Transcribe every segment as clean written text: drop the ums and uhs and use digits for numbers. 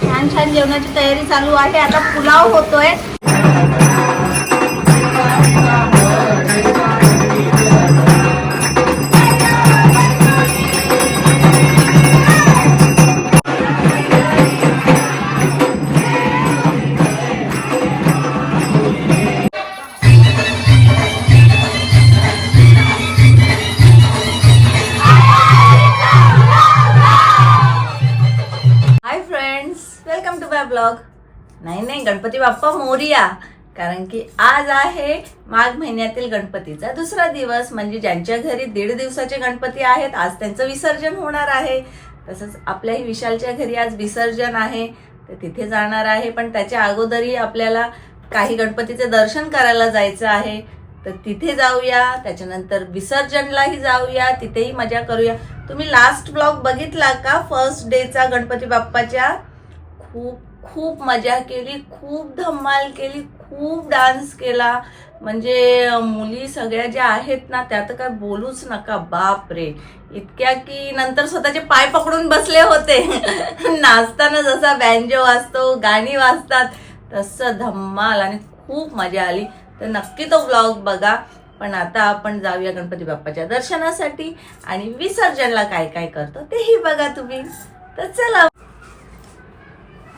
छान छान जेवणाची तयारी चालू आहे. आता पुलाव होतोय. Welcome to my blog. नाही गणपती बाप्पा मोरया. कारण की आज आहे माघ महिन्यातील गणपतीचा दुसरा दिवस. म्हणजे ज्यांच्या घरी 1.5 दिवसाचे गणपती आहेत आज त्यांचं विसर्जन होणार आहे. तसंच आपल्याही विशालच्या घरी आज विसर्जन आहे तर तिथे जाणार आहे. पण त्याच्या अगोदरही आपल्याला काही गणपतीचे दर्शन करायला जायचं आहे तर तिथे जाऊया. त्याच्यानंतर विसर्जनलाही जाऊया, तिथेही मजा करूया. तुम्ही लास्ट ब्लॉग बघितला का फर्स्ट डेचा गणपती बाप्पाच्या? खूप मजा केली, खूप धमाल केली, खूप डान्स केला. म्हणजे मुली सगळ्या ज्या आहेत ना त्या तर काय बोलूच नका. बाप रे, इतक्या की नंतर स्वतःचे पाय पकडून बसले होते. नाचताना जसा बँजो वाजतो, गाणी वाजतात तसं धम्माल आणि खूप मजा आली. तर नक्की तो ब्लॉग बघा. पण आता आपण जाऊया गणपती बाप्पाच्या दर्शनासाठी आणि विसर्जनला काय काय करतो तेही बघा तुम्ही. तर चला.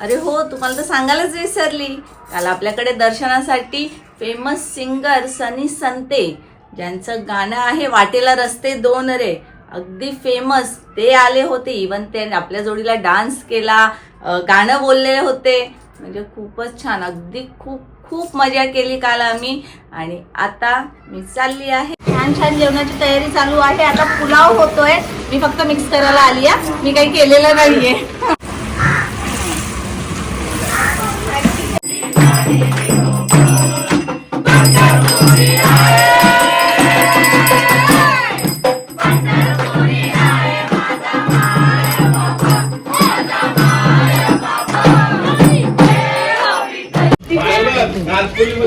अरे हो, तुम्हाला तर सांगायलाच विसरली. काल आपल्याकडे दर्शनासाठी फेमस सिंगर सनी संते ज्यांचं गाणं आहे वाटेला रस्ते 2 रे, अगदी फेमस, ते आले होते. इवन ते आपल्या जोडीला डान्स केला, गाणं बोलले होते. म्हणजे खूपच छान, अगदी खूप मजा केली काल आम्ही. आणि आता मी चालली आहे. छान छान जेवणाची तयारी चालू आहे. आता पुलाव होतोय. मी फक्त मिक्स करायला आली आहे, मी काही केलेलं नाहीये.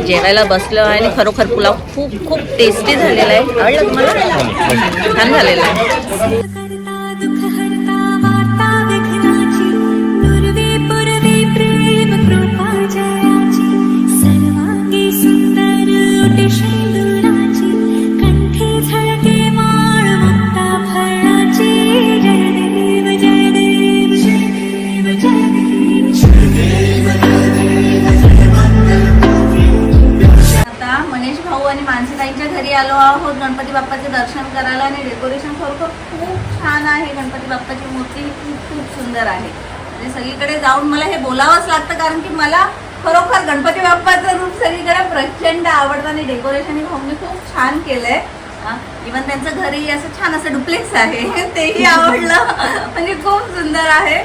जेवायला बसलो आणि खरोखर पुलाव खूप टेस्टी झालेला आहे. आवडलं तुम्हाला? छान झालेला आहे. घरी आलो आहोत गणपती बाप्पाचे दर्शन करायला. आणि डेकोरेशन खरोखर खूप छान आहे. गणपती बाप्पाची मूर्ती खूप सुंदर आहे. म्हणजे सगळीकडे जाऊन मला हे बोलावंच लागतं कारण की मला खरोखर गणपती बाप्पाचं रूप सगळीकडे प्रचंड आवडतं. आणि डेकोरेशन भाऊनी खूप छान केलंय. इवन त्यांचं घरही असं छान असं डुप्लेक्स आहे, तेही आवडलं. म्हणजे खूप सुंदर आहे.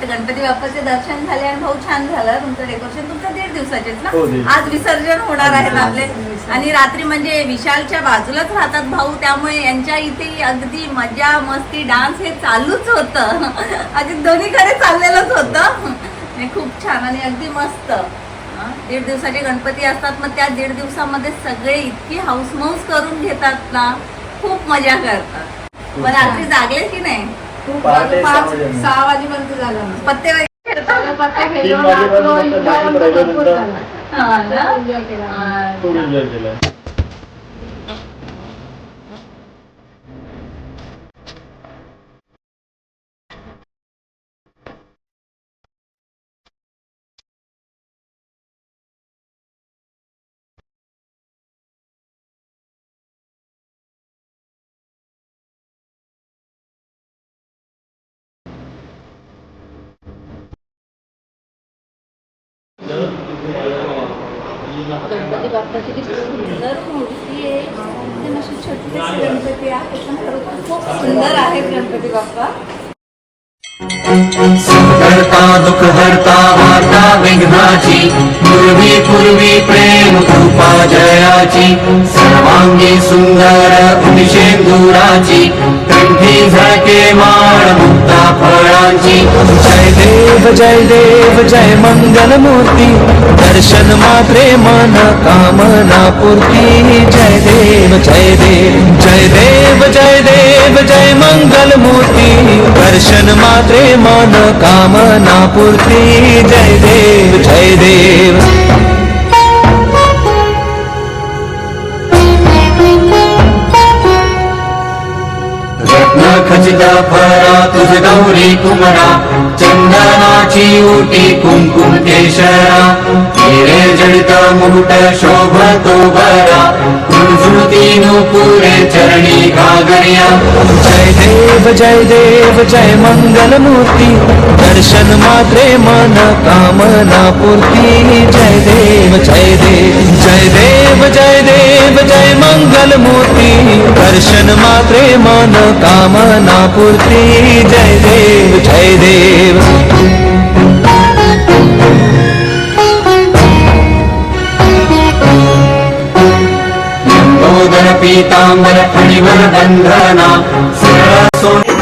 ते गणपती बाप्पाचे दर्शन झाले आणि भाऊ छान झालं. तुमचं डेकोरेशन तुमचं 1.5 दिवसाचेच ना? आज विसर्जन होणार आहेत आपले. आणि रात्री म्हणजे विशालच्या बाजूलाच राहतात भाऊ, त्यामुळे यांच्या इथे अगदी मजा मस्ती डान्स हे चालूच होतं. अगदी दोन्हीकडे चाललेलंच होतं. खूप छान आणि अगदी मस्त. 1.5 दिवसाचे गणपती असतात. मग त्या 1.5 दिवसामध्ये सगळे इतकी हाऊसमौस करून घेतात ना, खूप मजा करतात. पण रात्री जागले की नाही? 5-6 वाजेपर्यंत झालं. पत्ते गणपती बाप्पाची किती सुंदर मूर्ती आहे. एकदम अशी छोटीशी गणपती आहे पण खरोखर खूप सुंदर आहेत गणपती बाप्पा. सुंदरता दुख हरता वार्ता विघ्नाची, पूर्वी प्रेम कृपा जयाची, सर्वांगी सुंदर उदिशेंदुराची, कंठी झळके माळ मुक्ता फळांची. जय देव जय मंगल मूर्ती, दर्शन मात्रे मन कामना पूर्ती. जय देव जय देव जय देव जय देव जय मंगल मूर्ती, दर्शन मात्रे मन कामना पूर्ती. जय देव जय देव. रत्न खचित फरा तुझ गौरी कुमरा, चंदनाची ओटी कुंकुम केशरा. हिरे जडित मुकुट शोभतो बरा, झुळझुळती नुपुरे चरणी घागरिया. जय देव जय मंगल मूर्ती, दर्शन मात्रे मन कामना पूर्ती. जय देव जय देव जय देव जय देव जय मंगल मूर्ती, दर्शन मात्रे मन कामना पूर्ती. जय देव जय देव. लंबोदर पीतांबर फणीवर बंधना, सरळ सोने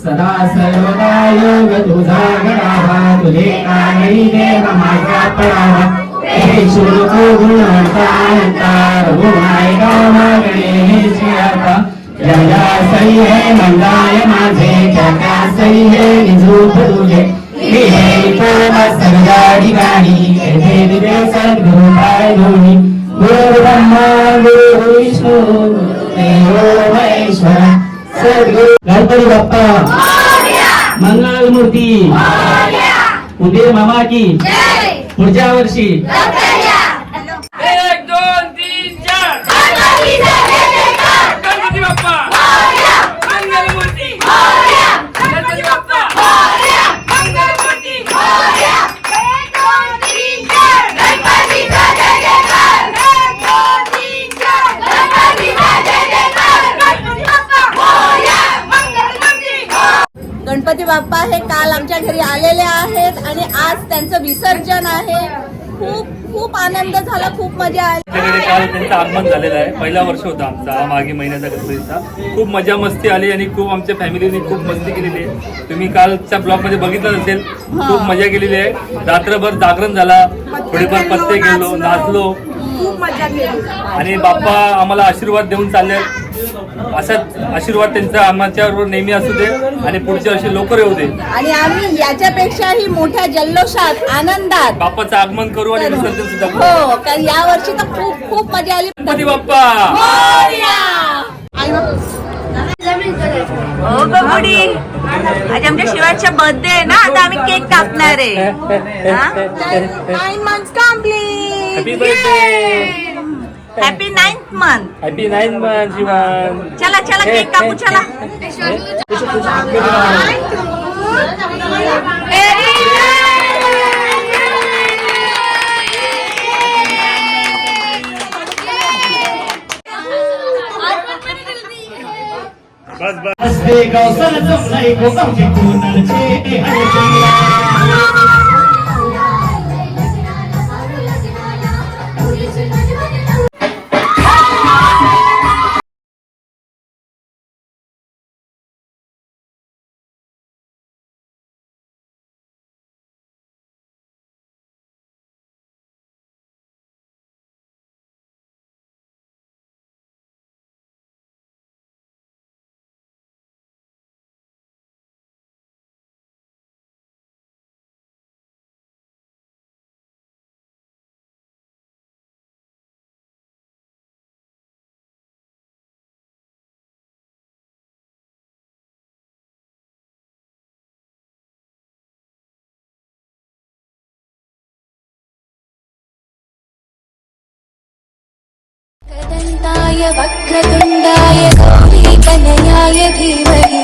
सदा सर्वदा योग तुझा गणावा, तुझे काळी देह माझा पडावा. हे शुल्को गुणवंता रघुनाय गाव गणेश आता. जया सई है मंदाय माझे, त्या सई है निजूप तुझे. मी हे तोमा सर्गा ठिकाणी, येथे दिवे सद्गुरु पाय धोनी. गुरु ब्रह्मा गुरु विष्णू देव महेश्वरा. सद्गुरु गणपती बाप्पा मंगल मूर्ती उदय मामा की पुढच्या वर्षी. 1 2 3 4 गणपती बाप्पा मंगल मूर्ती गणपती बाप्पा मंगल मूर्ती 1 2 3 4 गणपतीचा जय जयकार 1 2 3 4 गणपतीचा जय जयकार गणपती बाप्पा मोरया मंगल मूर्ती. गणपती बाप्पा हे काल आमच्या घरी आलेले आहेत आणि आज त्यांचं विसर्जन आहे. खूप खूप आनंद झाला, खूप मजा आली. आमच्याकडे काल त्यांचं आगमन झालेलं आहे. पहिला वर्ष होता आमचा मागे महिन्याचा गणपतीचा. खूप मजा मस्ती आली आणि खूप आमच्या फॅमिलीने खूप मस्ती केलेली आहे. तुम्ही कालच्या ब्लॉग मध्ये बघितलं असेल, खूप मजा केलेली आहे. रात्रभर जागरण झाला, थोडेफार पत्ते गेलो, नाचलो, खूप मजा केली. आणि बाप्पा आम्हाला आशीर्वाद देऊन चालले. असाच आशीर्वाद त्यांचा आमच्याबरोबर नेहमी असू दे आणि पुढच्या वर्षी लवकर येऊ दे. आणि आम्ही याच्यापेक्षाही मोठ्या जल्लोषात, आनंदात बाप्पाचं आगमन करू आणि विसर्जन सुद्धा करू. हो, कारण या वर्षी तर खूप खूप मजा आली. गणपती बाप्पा हो गबुडी, आज आमच्या शिवाचा बर्थडे आहे ना, आता आम्ही केक कापणार आहे. 9 months complete. Happy birthday. Happy 9th month. Happy 9th month Shivan. चला चला केक कापू चला. बस बस. हसते गौसन जमलाय गोगावचे कोणाचे कदन्ताय वक्रतुण्डाय गौरीतनयाय धीमहि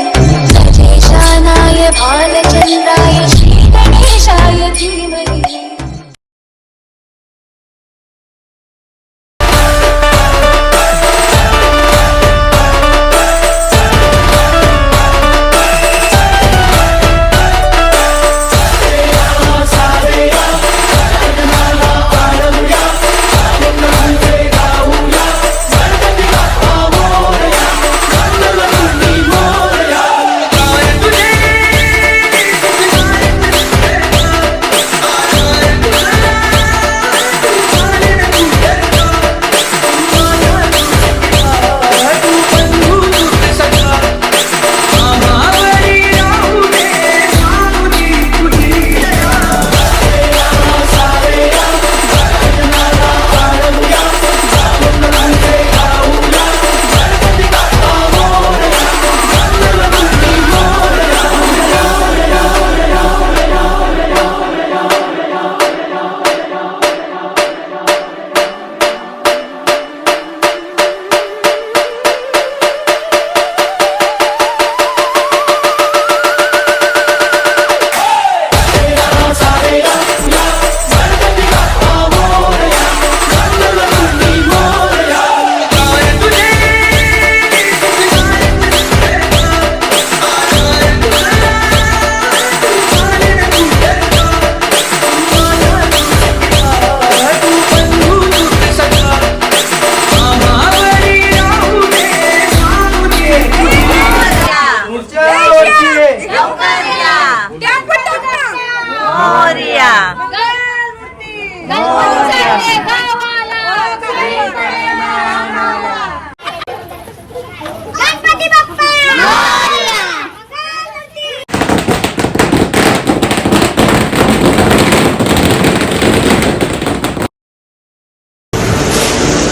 सजेशानाय भालचन्द्राय श्रीगणेशाय धीमहि.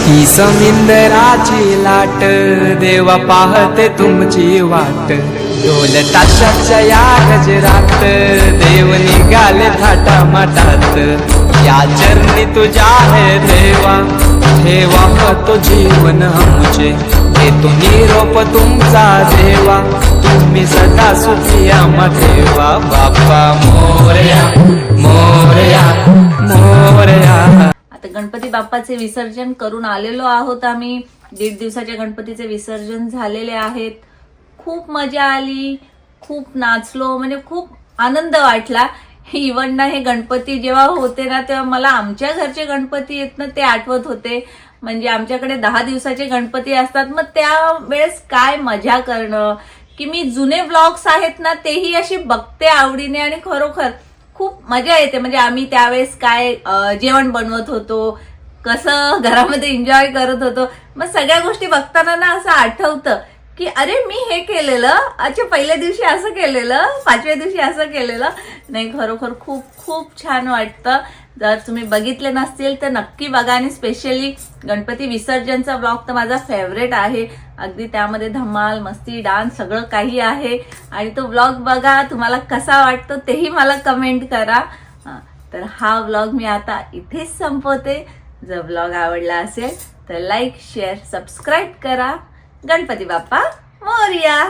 ही समिंदराची लाट देवा पाहते तुमची वाट ढोल ताशाच्या या गजरात देव निघाले थाटा माटात या चरणी तुझ्या है देवा ठेवा तो जीवन आमचे देतो निरोप तुमचा देवा तुम्ही सदा सुखी आम्हा ठेवा बाप्पा मोरया मोरया मोरया. आता गणपती बाप्पाचे विसर्जन करून आलेलो आहोत आम्ही. 1.5 दिवसाच्या गणपतीचे विसर्जन झालेले आहेत. खूप मजा आली, खूप नाचलो, म्हणजे खूप आनंद वाटला. इव्हन ना हे गणपती जेव्हा होते ना तेव्हा मला आमच्या घरचे गणपती आहेत ना ते आठवत होते. म्हणजे आमच्याकडे 10 दिवसाचे गणपती असतात. मग त्यावेळेस काय मजा करणं, की मी जुने व्लॉग्स आहेत ना तेही अशी बघते आवडीने आणि खरोखर खूप मजा येते. म्हणजे आम्ही त्यावेळेस काय जेवण बनवत होतो, कसं घरामध्ये एन्जॉय करत होतो. मग सगळ्या गोष्टी बघताना ना असं आठवतं की अरे मी हे केलेलं, अच्छा पहिल्या दिवशी असं केलेलं, 5व्या दिवशी असं केलेलं. नाही खरोखर खूप खूप छान वाटतं. जर तुम्ही बघितले नसतील तर नक्की बघा. आणि स्पेशली गणपती विसर्जनचा ब्लॉग तर माझा फेवरेट आहे. अगदी त्यामध्ये धमाल मस्ती डान्स सगळं काही आहे. आणि तो ब्लॉग बघा, तुम्हाला कसा वाटतो तेही मला कमेंट करा. तर हा ब्लॉग मी आता इथेच संपवते. जर ब्लॉग आवडला असेल तर लाईक शेअर सबस्क्राईब करा. गणपती बाप्पा मोरया.